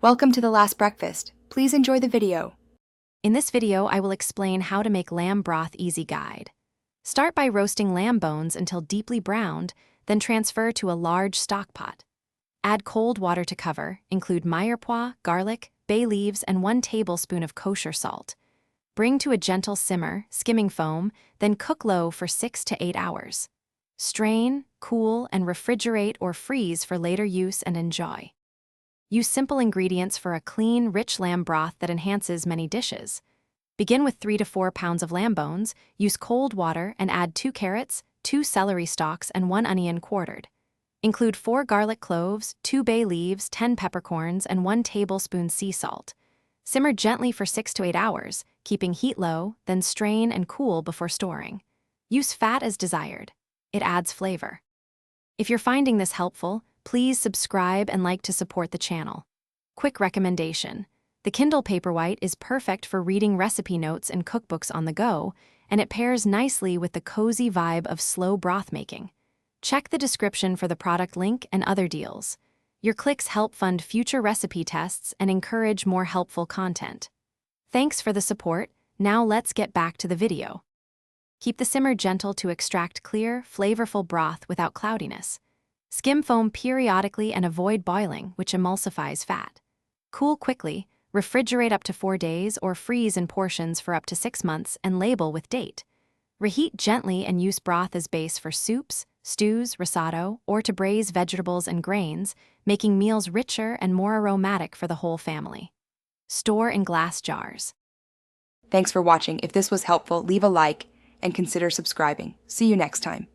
Welcome to The Last Breakfast. Please enjoy the video. In this video, I will explain how to make lamb broth easy guide. Start by roasting lamb bones until deeply browned, then transfer to a large stock pot. Add cold water to cover, include mirepoix, garlic, bay leaves, and 1 tablespoon of kosher salt. Bring to a gentle simmer, skimming foam, then cook low for 6 to 8 hours. Strain, cool, and refrigerate or freeze for later use and enjoy. Use simple ingredients for a clean, rich lamb broth that enhances many dishes. Begin with 3 to 4 pounds of lamb bones, use cold water, and add 2 carrots, 2 celery stalks, and 1 onion quartered. Include 4 garlic cloves, 2 bay leaves, 10 peppercorns, and 1 tablespoon sea salt. Simmer gently for 6 to 8 hours, keeping heat low, then strain and cool before storing. Use fat as desired. It adds flavor. If you're finding this helpful, please subscribe and like to support the channel. Quick recommendation: the Kindle Paperwhite is perfect for reading recipe notes and cookbooks on the go, and it pairs nicely with the cozy vibe of slow broth making. Check the description for the product link and other deals. Your clicks help fund future recipe tests and encourage more helpful content. Thanks for the support. Now let's get back to the video. Keep the simmer gentle to extract clear, flavorful broth without cloudiness. Skim foam periodically and avoid boiling, which emulsifies fat. Cool quickly, refrigerate up to 4 days or freeze in portions for up to 6 months and label with date. Reheat gently and use broth as base for soups, stews, risotto, or to braise vegetables and grains, making meals richer and more aromatic for the whole family. Store in glass jars. Thanks for watching. If this was helpful, leave a like and consider subscribing. See you next time.